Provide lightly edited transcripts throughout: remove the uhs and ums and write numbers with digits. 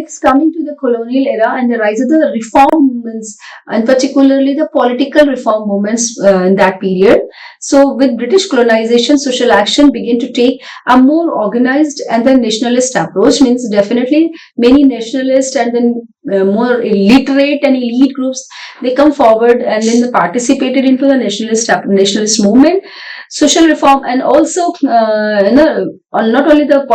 next, coming to the colonial era and the rise of the reform movements, and particularly the political reform movements in that period. So, with British colonization, social action began to take a more organized and then nationalist approach. Means definitely many nationalist and then more literate and elite groups, they come forward and then they participated into the nationalist movement, social reform, and also not only the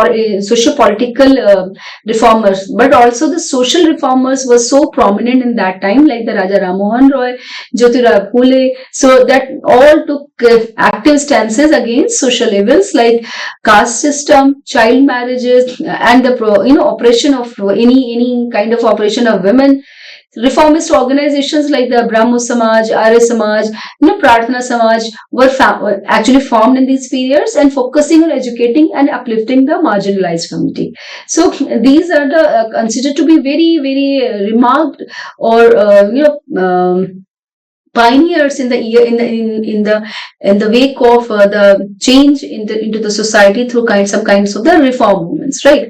social political reformers, but also the social reformers were so prominent in that time, like the Raja Ram Mohan Roy, Jyotirao Phule. So that all took active stances against social evils like caste system, child marriages, and the oppression of any kind of oppression of women. Reformist organizations like the Brahmo Samaj, Arya Samaj, Prarthana Samaj were actually formed in these periods and focusing on educating and uplifting the marginalized community. So these are the considered to be very, very remarked or pioneers in the in the wake of the change into the society through some kinds of the reform movements, right?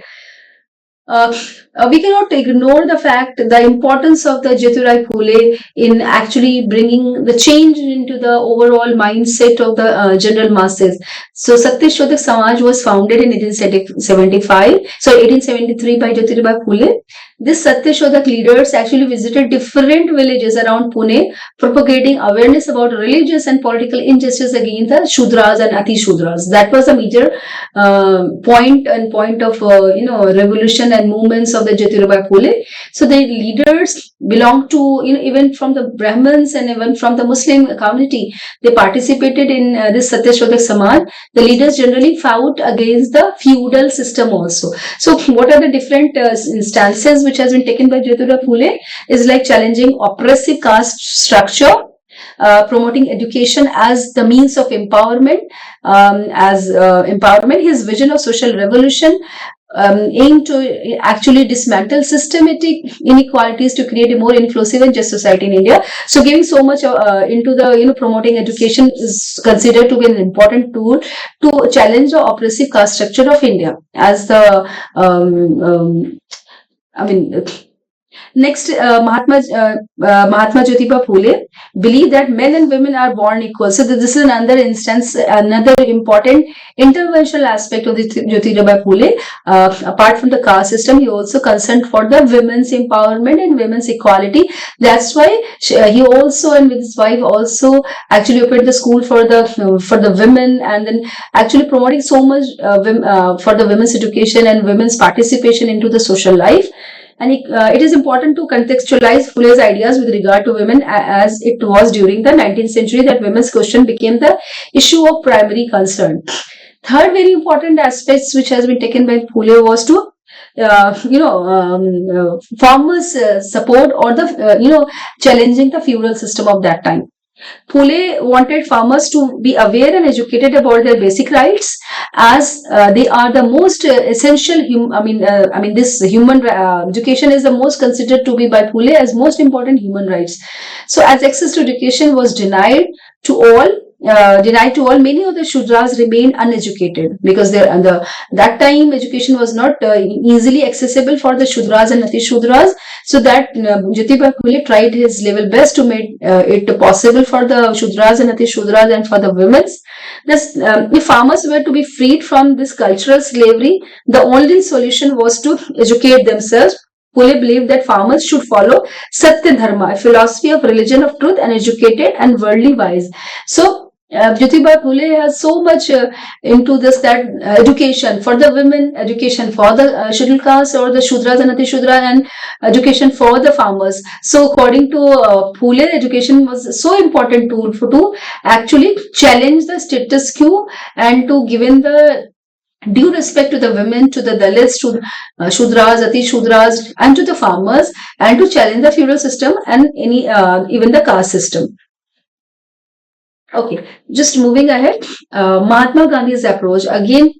We cannot ignore the fact, the importance of the Jyotirao Phule in actually bringing the change into the overall mindset of the general masses. So Satyashodhak Samaj was founded in 1873 by Jyotirao Phule. This Satyashodhak leaders actually visited different villages around Pune, propagating awareness about religious and political injustice against the Shudras and Ati Shudras. That was a major point of revolution and movements of the Jyotirao Phule. So the leaders belonged to even from the Brahmins and even from the Muslim community. They participated in this Satyashodhak Samaj. The leaders generally fought against the feudal system also. So what are the different instances which has been taken by Jyotirao Phule is like challenging oppressive caste structure, promoting education as the means of empowerment, his vision of social revolution aimed to actually dismantle systematic inequalities to create a more inclusive and just society in India. So giving so much into the promoting education is considered to be an important tool to challenge the oppressive caste structure of India as the Next, Mahatma Jyotirao Phule believed that men and women are born equal. So this is another instance, another important interventional aspect of the Jyotirao Phule. Apart from the caste system, he also concerned for the women's empowerment and women's equality. That's why he also and with his wife also actually opened the school for the women, and then actually promoting so much for the women's education and women's participation into the social life. And it is important to contextualize Phule's ideas with regard to women, as it was during the 19th century that women's question became the issue of primary concern. Third very important aspects which has been taken by Phule was to farmers' support or the challenging the feudal system of that time. Phule wanted farmers to be aware and educated about their basic rights, as they are the most essential. This human education is the most considered to be by Phule as most important human rights. So, as access to education was denied to all, many of the Shudras remained uneducated because that time education was not easily accessible for the Shudras and Ati Shudras. So that Jyotirao Phule tried his level best to make it possible for the Shudras and Ati Shudras and for the women. If farmers were to be freed from this cultural slavery, the only solution was to educate themselves. Phule believed that farmers should follow Satya Dharma, a philosophy of religion of truth, and educated and worldly wise. So Jyotirao Phule has so much into this, that education for the women, education for the scheduled castes or the Shudras and Ati Shudra, and education for the farmers. So according to Phule, education was so important tool to actually challenge the status quo and to given the due respect to the women, to the Dalits, to Shudras, Ati Shudras, and to the farmers, and to challenge the feudal system and even the caste system. Okay, just moving ahead, Mahatma Gandhi's approach. Again,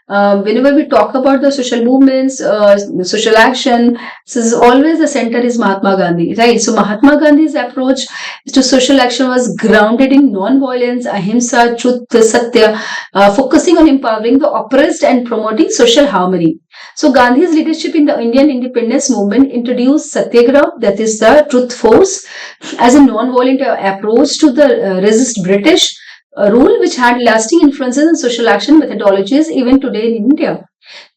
whenever we talk about the social movements, social action, this is always the center is Mahatma Gandhi, right? So Mahatma Gandhi's approach to social action was grounded in non-violence, ahimsa, truth, satya, focusing on empowering the oppressed and promoting social harmony. So Gandhi's leadership in the Indian independence movement introduced Satyagraha, that is the truth force, as a non-violent approach to the resist British rule, which had lasting influences in social action methodologies even today in India.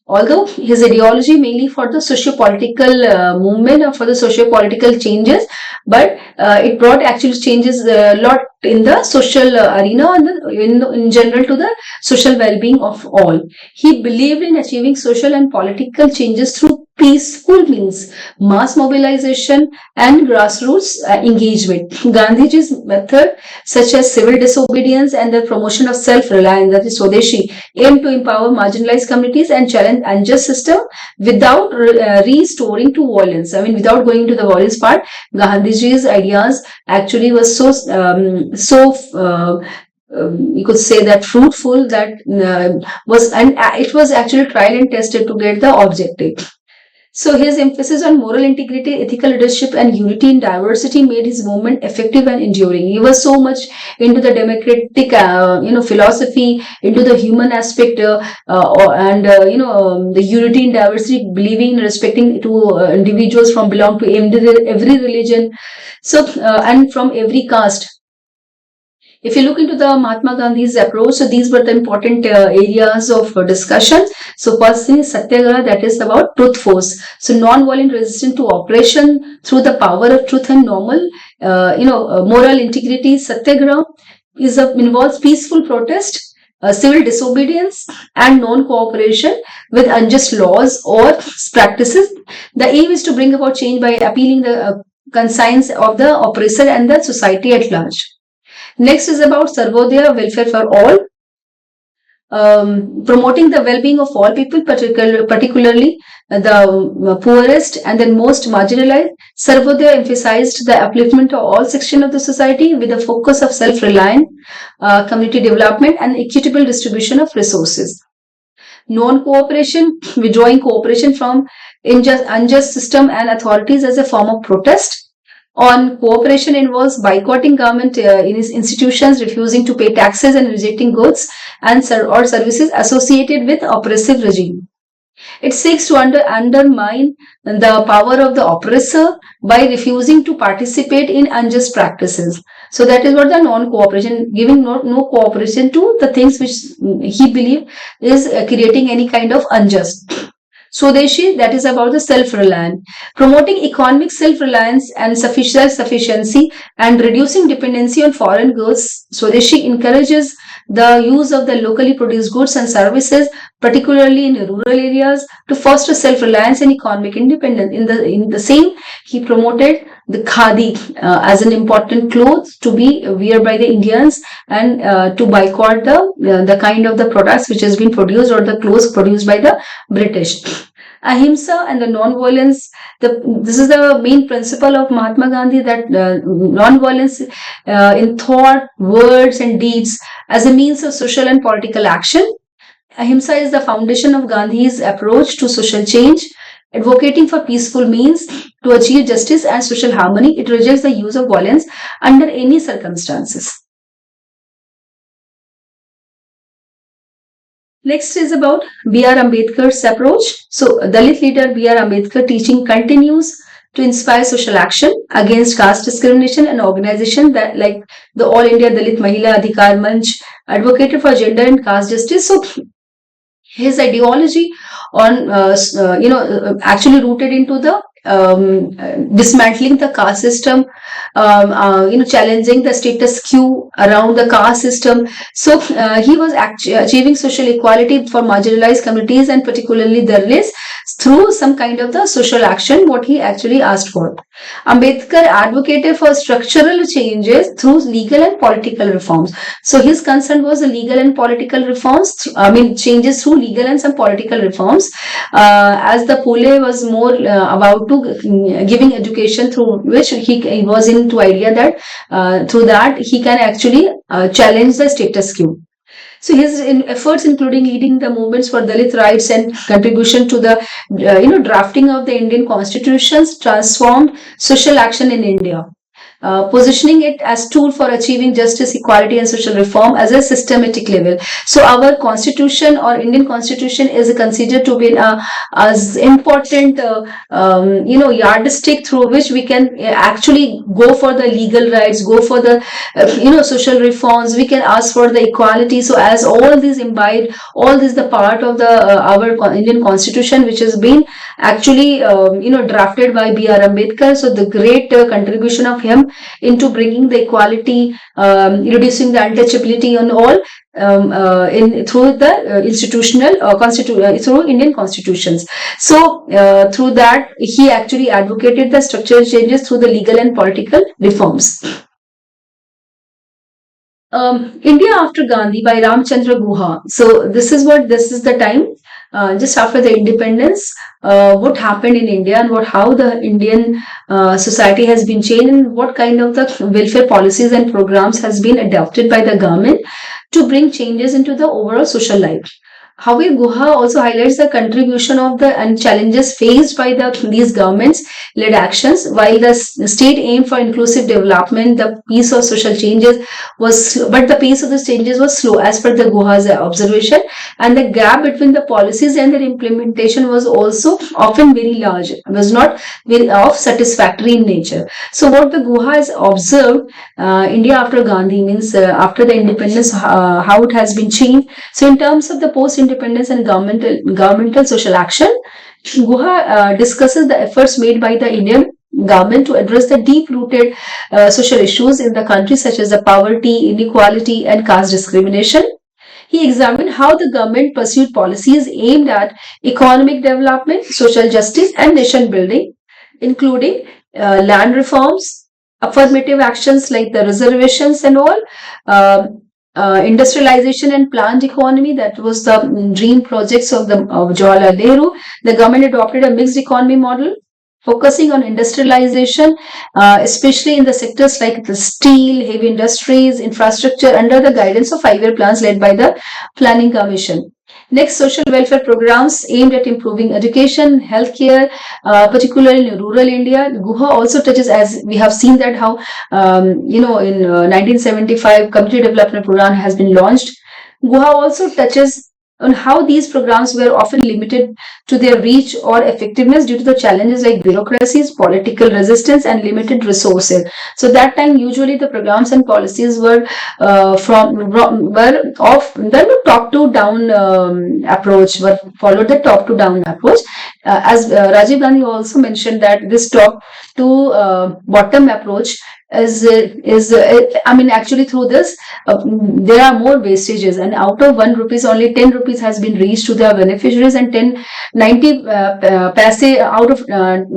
Although his ideology mainly for the socio-political movement or for the socio-political changes, but it brought actually changes a lot in the social arena and in general to the social well-being of all. He believed in achieving social and political changes through peaceful means, mass mobilization and grassroots engagement. Gandhiji's method, such as civil disobedience and the promotion of self-reliance, that is Swadeshi, aim to empower marginalized communities and challenge unjust system without restoring to violence. I mean, without going to the violence part, Gandhiji's ideas actually was you could say that fruitful, that it was actually tried and tested to get the objective. So his emphasis on moral integrity, ethical leadership, and unity in diversity made his movement effective and enduring. He was so much into the democratic, philosophy, into the human aspect, the unity in diversity, believing and respecting to individuals from belong to every religion, so and from every caste. If you look into the Mahatma Gandhi's approach, so these were the important areas of discussion. So first thing is Satyagraha, that is about truth force. So non-violent resistance to oppression through the power of truth and moral integrity. Satyagraha involves peaceful protest, civil disobedience, and non-cooperation with unjust laws or practices. The aim is to bring about change by appealing the conscience of the oppressor and the society at large. Next is about Sarvodaya, welfare for all, promoting the well-being of all people, particularly the poorest and the most marginalized. Sarvodaya emphasized the upliftment of all sections of the society with a focus of self-reliant community development and equitable distribution of resources. Non-cooperation, withdrawing cooperation from unjust system and authorities as a form of protest. On cooperation involves boycotting government institutions, refusing to pay taxes, and rejecting goods and or services associated with oppressive regime. It seeks to undermine the power of the oppressor by refusing to participate in unjust practices. So that is what the non-cooperation, giving no cooperation to the things which he believed is creating any kind of unjust. Swadeshi, that is about the self-reliance, promoting economic self-reliance and sufficiency and reducing dependency on foreign goods. Swadeshi encourages the use of the locally produced goods and services, particularly in rural areas, to foster self-reliance and economic independence. In the same, he promoted the khadi as an important clothes to be worn by the Indians, and to boycott the kind of the products which has been produced or the clothes produced by the British. Ahimsa and the non-violence, this is the main principle of Mahatma Gandhi, that non-violence in thought, words and deeds as a means of social and political action. Ahimsa is the foundation of Gandhi's approach to social change, advocating for peaceful means to achieve justice and social harmony. It rejects the use of violence under any circumstances. Next is about B.R. Ambedkar's approach. So Dalit leader B.R. Ambedkar teaching continues to inspire social action against caste discrimination, and organization that like the All India Dalit Mahila Adhikar Manch advocated for gender and caste justice. So his ideology on actually rooted into the dismantling the caste system, challenging the status quo around the caste system. So he was achieving social equality for marginalized communities and particularly the Dalits through some kind of the social action, what he actually asked for. Ambedkar advocated for structural changes through legal and political reforms. So his concern was the legal and political reforms, changes through legal and some political reforms, as the Phule was more about to giving education, through which he was into idea that through that he can actually challenge the status quo. So his efforts, including leading the movements for Dalit rights and contribution to the drafting of the Indian constitutions, transformed social action in India. Positioning it as tool for achieving justice, equality, and social reform as a systematic level. So our constitution or Indian constitution is considered to be as important, yardstick through which we can actually go for the legal rights, go for the social reforms. We can ask for the equality. So as all these imbibed, all this the part of the our Indian constitution, which has been actually drafted by B.R. Ambedkar. So the great contribution of him into bringing the equality, reducing the untouchability and all through the institutional through Indian constitutions. So through that he actually advocated the structural changes through the legal and political reforms. India after Gandhi by Ramchandra Guha. So this is the time just after the independence, what happened in India and how the Indian society has been changed and what kind of the welfare policies and programs has been adopted by the government to bring changes into the overall social life. However, Guha also highlights the contribution of the and challenges faced by these governments-led actions. While the state aimed for inclusive development, the pace of social changes but the pace of the changes was slow, as per the Guha's observation, and the gap between the policies and their implementation was also often very large. It was not very satisfactory in nature. So, what the Guha has observed, India after Gandhi means after the independence, how it has been changed. So, in terms of the post-independence and governmental social action, Guha discusses the efforts made by the Indian government to address the deep-rooted social issues in the country, such as the poverty, inequality, and caste discrimination. He examined how the government pursued policies aimed at economic development, social justice, and nation building, including land reforms, affirmative actions like the reservations and all, industrialization and planned economy. That was the dream projects of Jawaharlal Nehru. The government adopted a mixed economy model, focusing on industrialization, especially in the sectors like the steel, heavy industries, infrastructure, under the guidance of 5-year plans led by the Planning Commission. Next, social welfare programs aimed at improving education, healthcare, particularly in rural India. Guha also touches, as we have seen that how, in 1975, Community Development Program has been launched. Guha also touches on how these programs were often limited to their reach or effectiveness due to the challenges like bureaucracies, political resistance, and limited resources. So that time, usually the programs and policies were of the top to down approach, were followed the top to down approach. As Rajiv Gandhi also mentioned that this top to bottom approach actually through this there are more wastages, and out of 1 rupees only 10 rupees has been reached to the beneficiaries, and 90 paise out of 1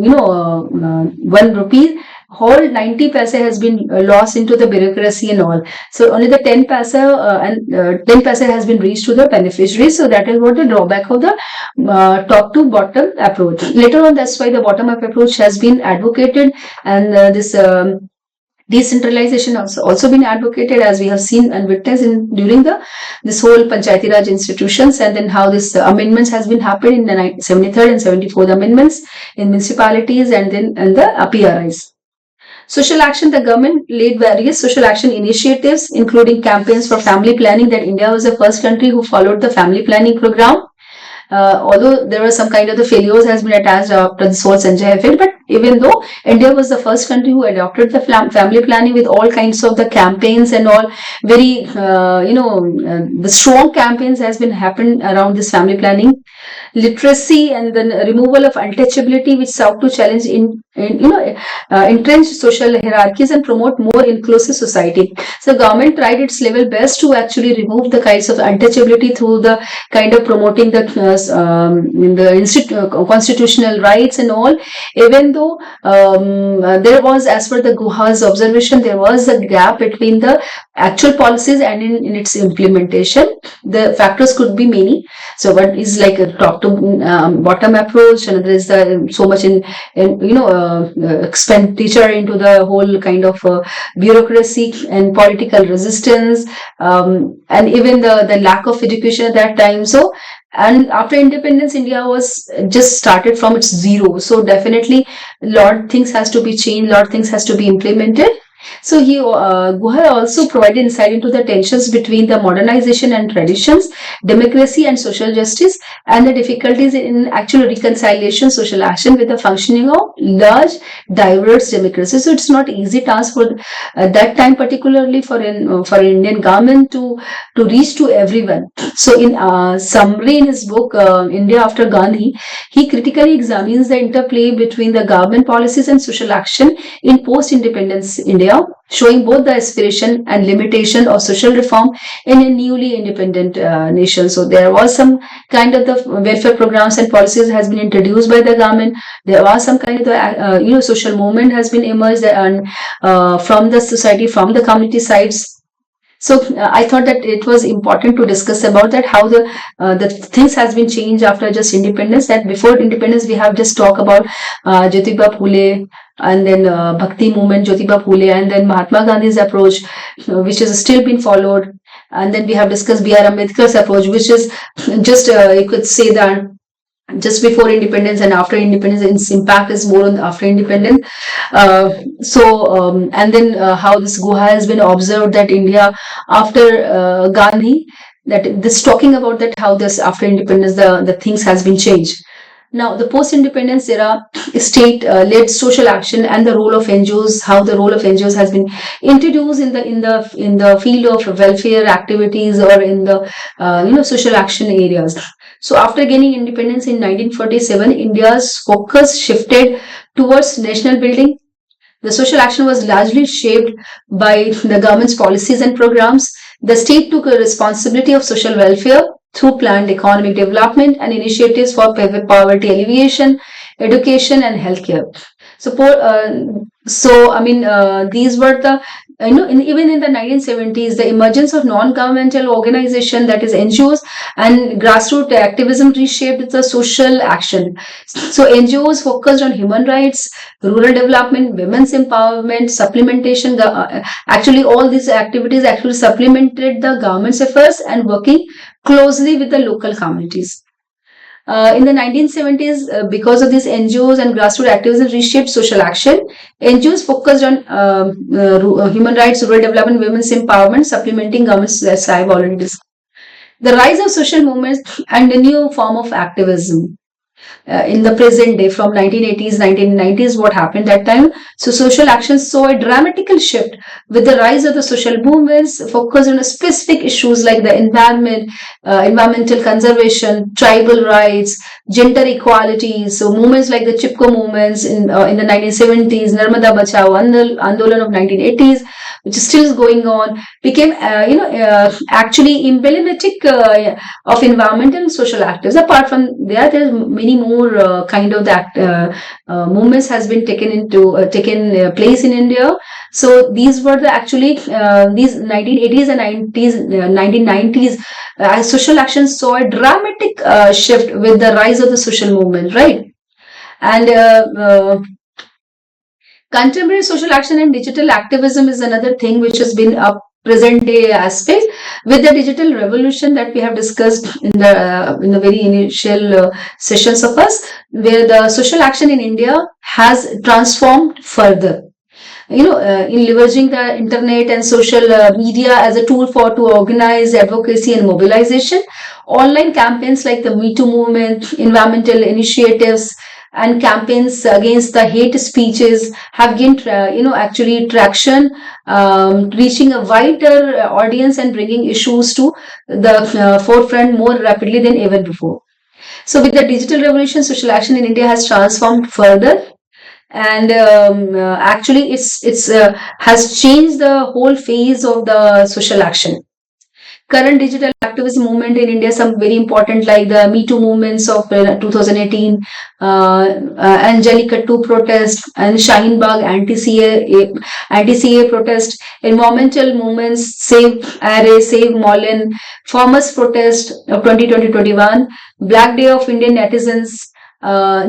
rupee, whole 90 paise has been lost into the bureaucracy and all. So only the 10 paise and 10 paise has been reached to the beneficiaries. So that is what the drawback of the top to bottom approach. Later on, that's why the bottom up approach has been advocated, and this decentralization also been advocated, as we have seen and witnessed during this whole Panchayati Raj institutions, and then how this amendments has been happened in the 73rd and 74th amendments in municipalities, and then the PRIs. Social action, the government laid various social action initiatives, including campaigns for family planning. That India was the first country who followed the family planning program. Although there were some kind of the failures has been attached after this whole Sanjay effect, but even though India was the first country who adopted the family planning with all kinds of the campaigns and all, very the strong campaigns has been happened around this family planning. Literacy and the removal of untouchability, which sought to challenge entrenched social hierarchies and promote more inclusive society. So government tried its level best to actually remove the kinds of untouchability through the kind of promoting the in the constitutional rights and all. Even though there was, as per the Guha's observation, there was a gap between the actual policies and in its implementation. The factors could be many. So one is like a top to bottom approach, and there is the so much in expenditure into the whole kind of bureaucracy and political resistance, and even the lack of education at that time. So, and after independence, India was just started from its zero. So definitely, a lot things has to be changed, lot things has to be implemented. So Guha also provided insight into the tensions between the modernization and traditions, democracy and social justice, and the difficulties in actual reconciliation, social action with the functioning of large, diverse democracy. So it's not easy task for that time, particularly for an Indian government to reach to everyone. So in summary in his book India After Gandhi, he critically examines the interplay between the government policies and social action in post-independence India, showing both the aspiration and limitation of social reform in a newly independent nation. So there was some kind of the welfare programs and policies has been introduced by the government. There was some kind of the social movement has been emerged and from the society, from the community sides. So I thought that it was important to discuss about that, how the things has been changed after just independence. That before independence we have just talked about Jyotiba Phule, and then Bhakti movement, Jyotiba Phule, and then Mahatma Gandhi's approach, which is still being followed. And then we have discussed B.R. Ambedkar's approach, which is just you could say that just before independence and after independence, its impact is more on after independence. And then how this Guha has been observed that India after Gandhi, that this talking about that how this after independence the things has been changed. Now, the post-independence era, state-led social action and the role of NGOs, how the role of NGOs has been introduced in the field of welfare activities or in the social action areas. So, after gaining independence in 1947, India's focus shifted towards national building. The social action was largely shaped by the government's policies and programs. The state took a responsibility of social welfare through planned economic development and initiatives for poverty alleviation, education, and healthcare. These were the even in the 1970s, the emergence of non-governmental organization, that is NGOs, and grassroots activism reshaped the social action. So NGOs focused on human rights, rural development, women's empowerment, supplementation. Actually, all these activities actually supplemented the government's efforts and working closely with the local communities. In the 1970s, because of these NGOs and grassroots activism reshaped social action, NGOs focused on human rights, rural development, women's empowerment, supplementing governments, as I've already discussed. The rise of social movements and a new form of activism. In the present day, from 1980s, 1990s, what happened that time? So social action saw a dramatical shift with the rise of the social movements focused on specific issues like the environment, environmental conservation, tribal rights, gender equality. So movements like the Chipko movements in the 1970s, Narmada Bachao Andolan of 1980s, which is still going on, became actually emblematic of environmental and social activists. Apart from that, there's many more kind of that movements has been taken place in India. So these were the actually these 1980s and 1990s social action saw a dramatic shift with the rise of the social movement, right? And contemporary social action and digital activism is another thing which has been a present day aspect with the digital revolution that we have discussed in the very initial sessions of us, where the social action in India has transformed further. In leveraging the internet and social media as a tool to organize advocacy and mobilization, online campaigns like the Me Too movement, environmental initiatives, and campaigns against the hate speeches have gained traction, reaching a wider audience and bringing issues to the forefront more rapidly than ever before. So with the digital revolution, social action in India has transformed further, and actually it's has changed the whole phase of the social action. Current digital activist movement in India, some very important like the Me Too movements of 2018, Anjalikattu protest, and Shaheen Bagh anti-CA protest, environmental movements, Save Array, Save Molen, farmers protest of 2020-21, Black Day of Indian netizens,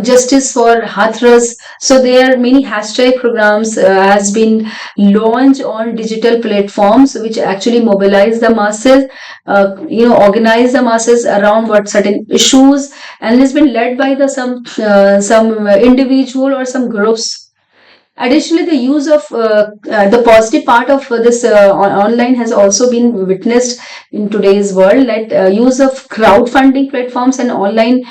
justice for Hathras. So there are many hashtag programs has been launched on digital platforms which actually mobilize the masses, organize the masses around what certain issues, and it's been led by the some individual or some groups. Additionally, the use of the positive part of this online has also been witnessed in today's world. That use of crowdfunding platforms and online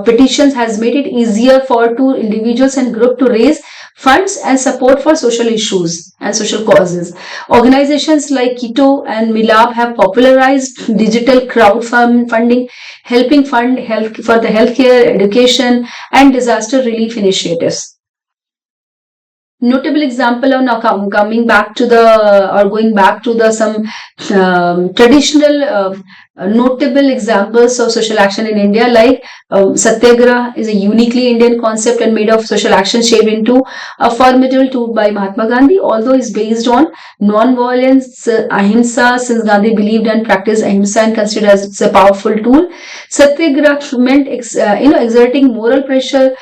petitions has made it easier for two individuals and group to raise funds and support for social issues and social causes. Organizations like Keto and Milab have popularized digital crowdfunding, helping fund health for the healthcare, education, and disaster relief initiatives. Notable example of now coming back to the or going back to the some traditional notable examples of social action in India, like Satyagraha is a uniquely Indian concept and made of social action shaped into a formidable tool by Mahatma Gandhi, although it's based on non-violence, ahimsa, since Gandhi believed and practiced ahimsa and considered as a powerful tool. Satyagraha meant exerting moral pressure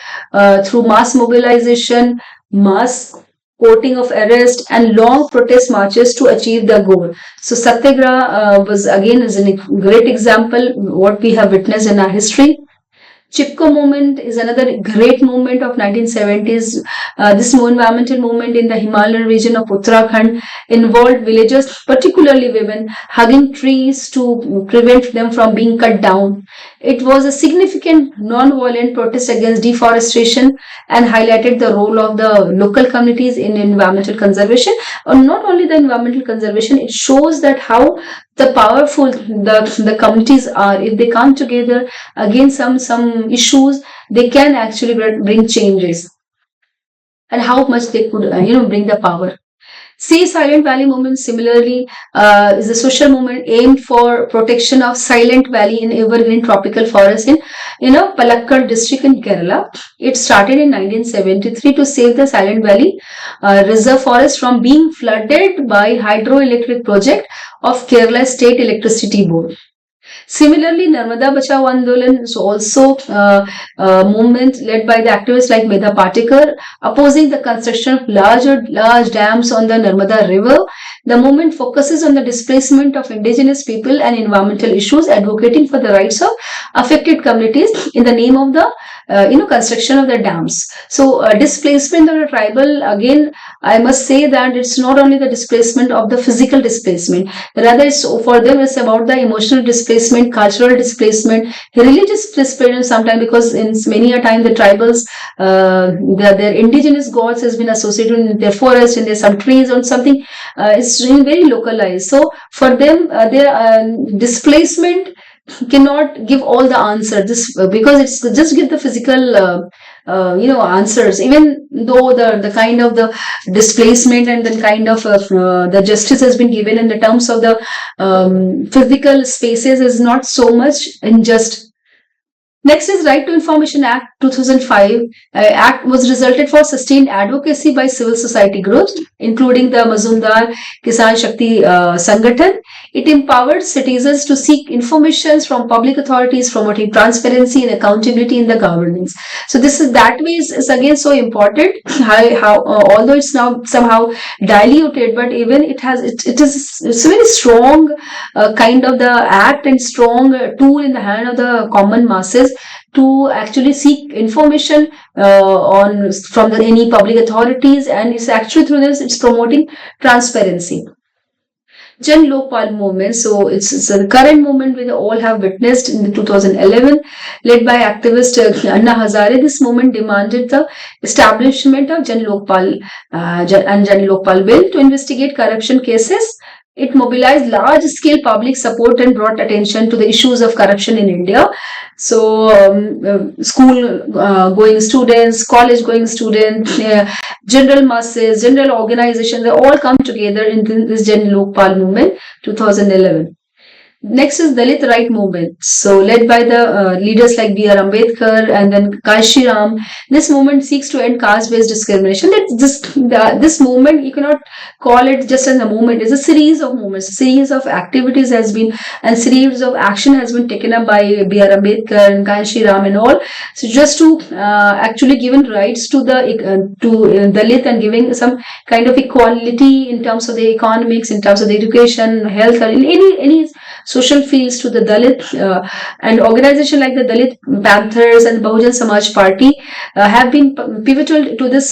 through mass mobilization, mass courting of arrest, and long protest marches to achieve the goal. So Satyagraha was again is a great example what we have witnessed in our history. Chipko movement is another great movement of 1970s. This environmental movement in the Himalayan region of Uttarakhand involved villagers, particularly women, hugging trees to prevent them from being cut down. It was a significant non-violent protest against deforestation and highlighted the role of the local communities in environmental conservation. Not only the environmental conservation, it shows that how the powerful the communities are. If they come together against some issues, they can actually bring changes, and how much they could bring the power. See, Silent Valley movement similarly is a social movement aimed for protection of Silent Valley in evergreen tropical forest in Palakkad district in Kerala. It started in 1973 to save the Silent Valley reserve forest from being flooded by hydroelectric project of Kerala State Electricity Board. Similarly, Narmada Bachao Andolan is also a movement led by the activists like Medha Patekar, opposing the construction of large dams on the Narmada River. The movement focuses on the displacement of indigenous people and environmental issues, advocating for the rights of affected communities in the name of the construction of the dams. So displacement of the tribal, again, I must say that it's not only the displacement of the physical displacement, rather it's for them it's about the emotional displacement, cultural displacement, religious displacement sometimes, because in many a time the tribals, their indigenous gods has been associated in their forest and there's some trees or something. It's really very localized. So for them, their displacement cannot give all the answer because it's just give the physical answers, even though the kind of the displacement and the kind of the justice has been given in the terms of the physical spaces is not so much unjust. Next is Right to Information Act 2005. Act was resulted for sustained advocacy by civil society groups, including the Mazumdar Kisan Shakti Sangathan. It empowered citizens to seek information from public authorities, promoting transparency and accountability in the governance. So this is that way is again so important. How although it's now somehow diluted, but even it's a very strong kind of the act and strong tool in the hand of the common masses to actually seek information from any public authorities, and it's actually through this it's promoting transparency. Jan Lokpal movement, so it's a current movement we all have witnessed in 2011, led by activist Anna Hazare. This movement demanded the establishment of Jan Lokpal bill to investigate corruption cases. It mobilized large-scale public support and brought attention to the issues of corruption in India. So, school-going students, college-going students, general masses, general organizations, they all come together in this Jan Lokpal movement, 2011. Next is Dalit right movement. So led by the leaders like B.R. Ambedkar and then Kanshi Ram, this movement seeks to end caste-based discrimination. This movement, you cannot call it just as a movement. It's a series of movements, a series of activities has been, and series of action has been taken up by B.R. Ambedkar and Kanshi Ram and all. So just to actually given rights to the Dalit and giving some kind of equality in terms of the economics, in terms of the education, health, or in any social fields to the Dalit, and organization like the Dalit Panthers and Bahujan Samaj Party have been pivotal to this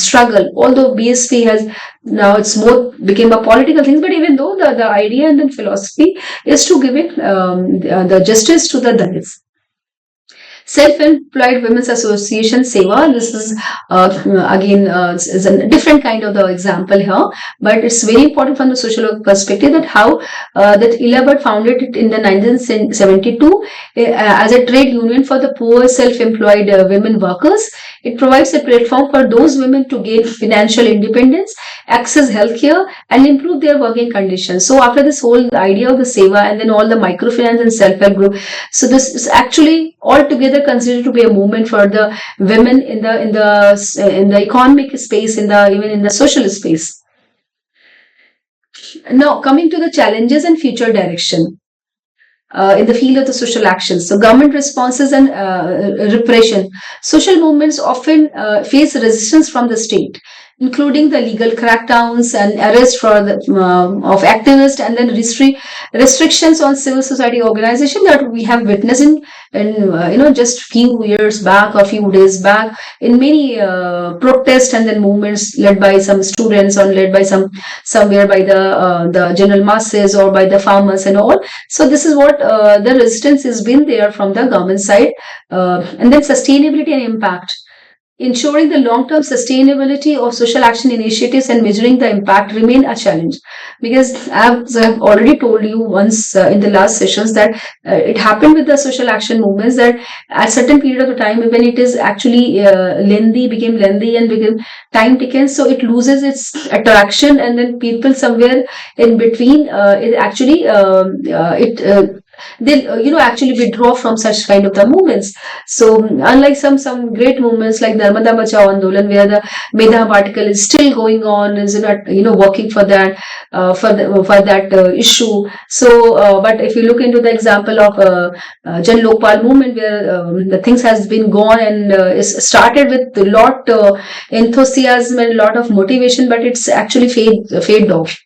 struggle. Although BSP has now it's more became a political thing, but even though the idea and the philosophy is to give it the justice to the Dalits. Self-Employed Women's Association Seva. This is again is a different kind of the example here, but it's very important from the social work perspective that how that Elabert founded it in the 1972 as a trade union for the poor self-employed women workers. It provides a platform for those women to gain financial independence, access healthcare, and improve their working conditions. So after this whole idea of the Seva and then all the microfinance and self-help group, so this is actually altogether considered to be a movement for the women in the economic space, even in the social space. Now coming to the challenges and future direction. In the field of the social actions. So government responses and repression. Social movements often face resistance from the state, including the legal crackdowns and arrest for the, of activists, and then restrictions on civil society organization that we have witnessed in just few years back or few days back in many protests and then movements led by some students or led by somewhere by the general masses or by the farmers and all. So this is what the resistance has been there from the government side, and then sustainability and impact. Ensuring the long-term sustainability of social action initiatives and measuring the impact remain a challenge, because as I've already told you once in the last sessions that it happened with the social action movements that at certain period of time, when it is actually became lengthy and became time taken, so it loses its attraction, and then people somewhere in between it actually they actually withdraw from such kind of the movements. So unlike some great movements like Narmada Bachao Andolan, where the Medha article is still going on, is working for that issue. So but if you look into the example of Jan Lokpal movement, where the things has been gone and is started with a lot enthusiasm and a lot of motivation, but it's actually fade off.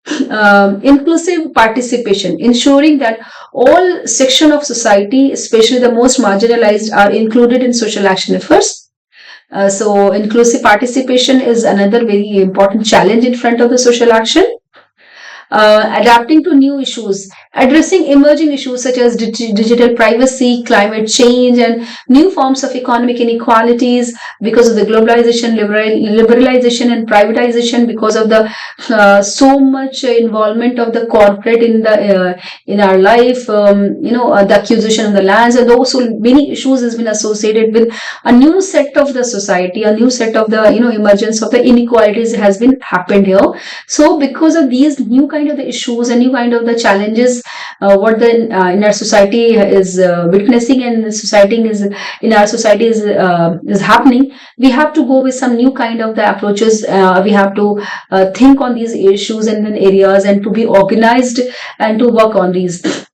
Inclusive participation, ensuring that all section of society, especially the most marginalized, are included in social action efforts. So inclusive participation is another very important challenge in front of the social action. Adapting to new issues, addressing emerging issues such as digital privacy, climate change, and new forms of economic inequalities because of the globalization, liberalization, and privatization, because of the so much involvement of the corporate in our life, the acquisition of the lands, and also many issues has been associated with a new set of the society, a new set of the emergence of the inequalities has been happened here. So because of these new kind of the issues and new kind of the challenges what the in our society is witnessing, and in our society is happening, we have to go with some new kind of the approaches. We have to think on these issues and areas, and to be organized and to work on these.